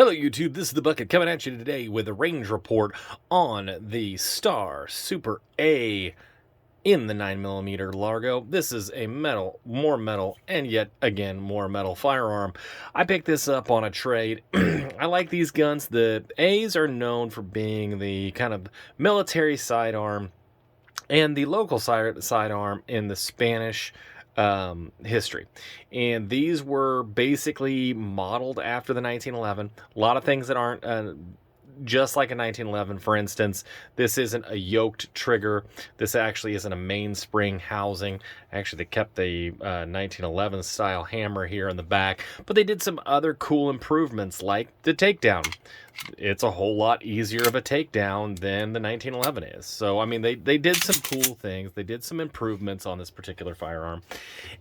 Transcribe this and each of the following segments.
Hello YouTube, this is the Bucket coming at you today with a range report on the Star Super A in the 9mm Largo. This is a more metal, and yet again more metal firearm. I picked this up on a trade. I like these guns. The A's are known for being the kind of military sidearm and the local sidearm in the Spanish history, and these were basically modeled after the 1911. A lot of things that aren't just like a 1911. For instance, this isn't a yoked trigger. This actually isn't a mainspring housing. Actually, they kept the 1911 style hammer here in the back, but they did some other cool improvements like the takedown. It's a whole lot easier of a takedown than the 1911 is. So, I mean, they did some cool things. They did some improvements on this particular firearm.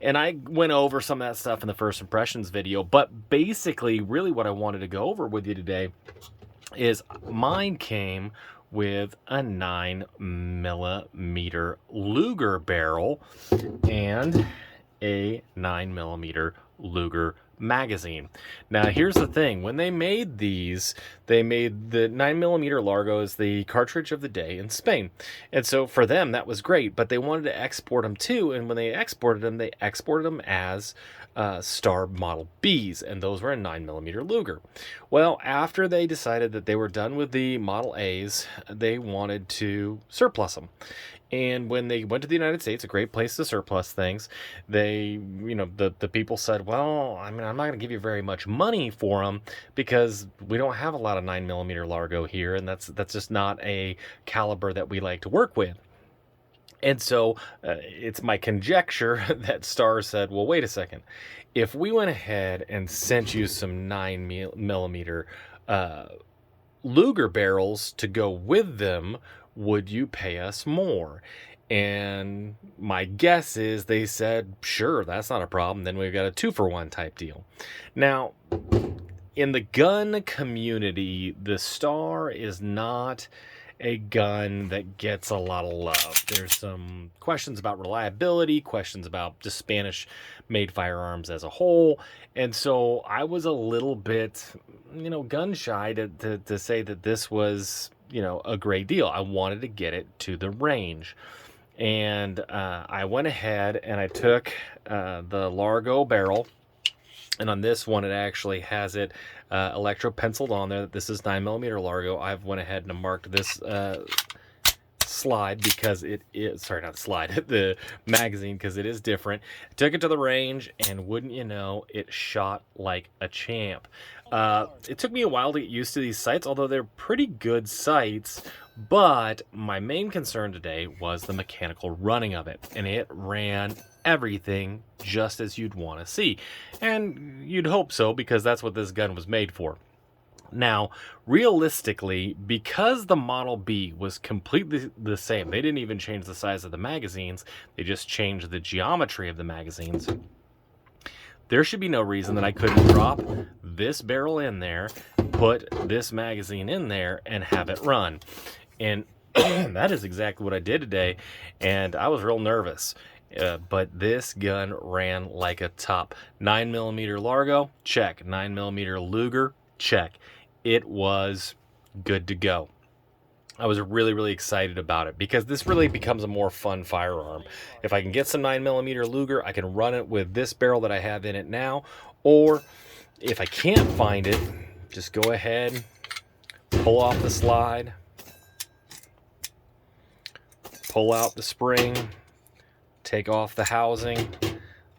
And I went over some of that stuff in the first impressions video. But basically, really what I wanted to go over with you today is mine came with a 9mm Luger barrel and a 9mm Luger magazine. Now here's the thing, when they made these, they made the 9mm Largo as the cartridge of the day in Spain, and so for them that was great, but they wanted to export them too, and when they exported them as Star Model Bs, and those were a 9mm Luger. Well, after they decided that they were done with the Model A's, they wanted to surplus them. And when they went to the United States, a great place to surplus things, they, the people said, well, I mean, I'm not going to give you very much money for them because we don't have a lot of 9mm Largo here, and that's just not a caliber that we like to work with. And so it's my conjecture that Star said, well, wait a second. If we went ahead and sent you some 9mm Luger barrels to go with them, would you pay us more? And my guess is they said, sure, that's not a problem. Then we've got a 2-for-1 type deal. Now, in the gun community, the Star is not a gun that gets a lot of love. There's some questions about reliability, questions about just Spanish-made firearms as a whole, and so I was a little bit, gun shy to say that this was, a great deal. I wanted to get it to the range, and I went ahead and I took the Largo barrel. And on this one, it actually has it electro penciled on there that this is 9mm Largo. I've went ahead and marked this slide because it is, sorry, not slide, the magazine, because it is different. I took it to the range, and wouldn't you know, it shot like a champ. It took me a while to get used to these sights, although they're pretty good sights. But my main concern today was the mechanical running of it, and it ran everything just as you'd want to see, and you'd hope so because that's what this gun was made for. Now, realistically, because the Model B was completely the same, they didn't even change the size of the magazines, they just changed the geometry of the magazines. There should be no reason that I couldn't drop this barrel in there, put this magazine in there, and have it run. And that is exactly what I did today, and I was real nervous. But this gun ran like a top. 9mm Largo, check. 9mm Luger, check. It was good to go. I was really, really excited about it because this really becomes a more fun firearm. If I can get some 9mm Luger, I can run it with this barrel that I have in it now. Or if I can't find it, just go ahead, pull off the slide, pull out the spring, take off the housing,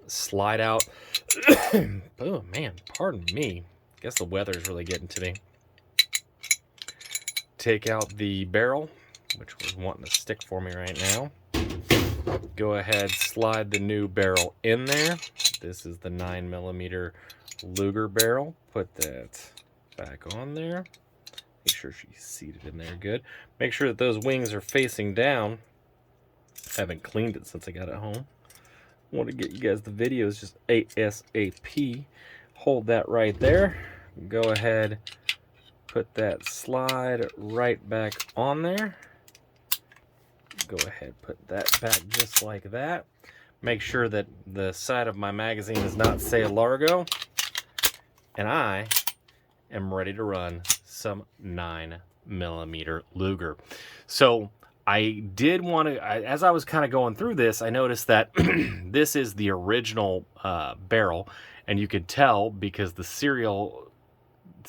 slide out. Oh man, pardon me. Guess the weather is really getting to me. Take out the barrel, which was wanting to stick for me right now. Go ahead, slide the new barrel in there. This is the 9mm Luger barrel. Put that back on there. Make sure she's seated in there good. Make sure that those wings are facing down. I haven't cleaned it since I got it home. I want to get you guys the videos just ASAP. Hold that right there. Go ahead, put that slide right back on there. Go ahead, put that back just like that. Make sure that the side of my magazine does not say Largo. And I am ready to run some 9mm Luger. So I did want to, as I was kind of going through this, I noticed that this is the original barrel, and you could tell because the serial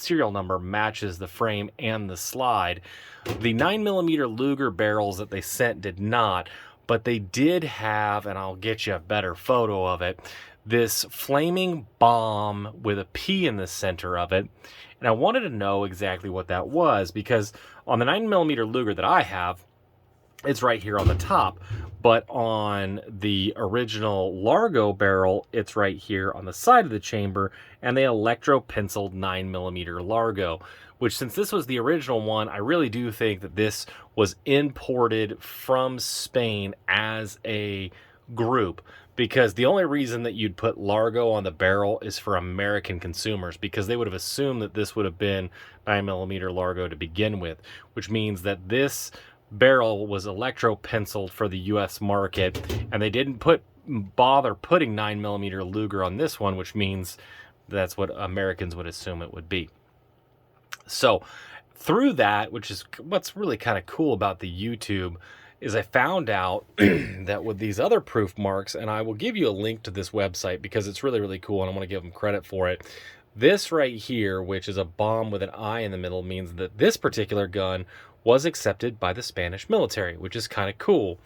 number matches the frame and the slide. The 9mm Luger barrels that they sent did not, but they did have, and I'll get you a better photo of it, this flaming bomb with a P in the center of it. And I wanted to know exactly what that was, because on the 9mm Luger that I have, it's right here on the top, but on the original Largo barrel, it's right here on the side of the chamber, and they electro-penciled 9mm Largo, which, since this was the original one, I really do think that this was imported from Spain as a group, because the only reason that you'd put Largo on the barrel is for American consumers, because they would have assumed that this would have been 9mm Largo to begin with, which means that this barrel was electro-penciled for the U.S. market, and they didn't bother putting 9mm Luger on this one, which means that's what Americans would assume it would be. So through that, which is what's really kind of cool about the YouTube, is I found out that with these other proof marks, and I will give you a link to this website because it's really, really cool, and I want to give them credit for it. This right here, which is a bomb with an I in the middle, means that this particular gun was accepted by the Spanish military, which is kind of cool.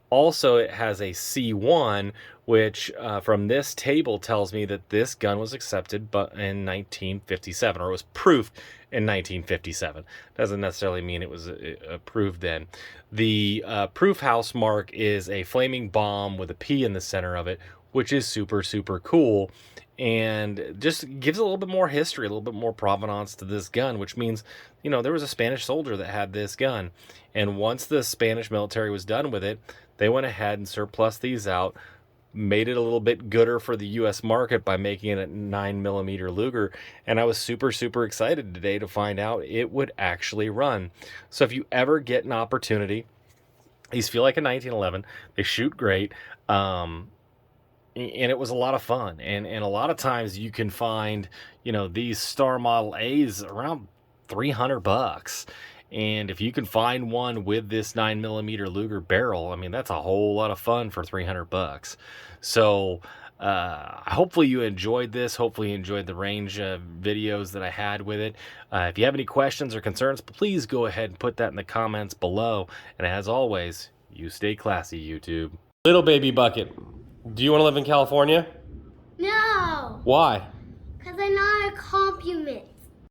Also, it has a C1, which from this table tells me that this gun was accepted in 1957, or was proofed in 1957. Doesn't necessarily mean it was approved then. The proof house mark is a flaming bomb with a P in the center of it, which is super, super cool, and just gives a little bit more history, a little bit more provenance to this gun, which means, you know, there was a Spanish soldier that had this gun, and once the Spanish military was done with it, they went ahead and surplus these out, made it a little bit gooder for the U.S. market by making it a 9mm Luger, and I was super, super excited today to find out it would actually run. So if you ever get an opportunity, these feel like a 1911, they shoot great, and it was a lot of fun, and a lot of times you can find, you know, these Star Model A's around $300, and if you can find one with this 9mm Luger barrel, I mean, that's a whole lot of fun for $300. So hopefully you enjoyed this. Hopefully you enjoyed the range of videos that I had with it. If you have any questions or concerns, please go ahead and put that in the comments below, and as always, you stay classy, YouTube. Little baby bucket, do you want to live in California? No. Why? Because I'm not a compliment.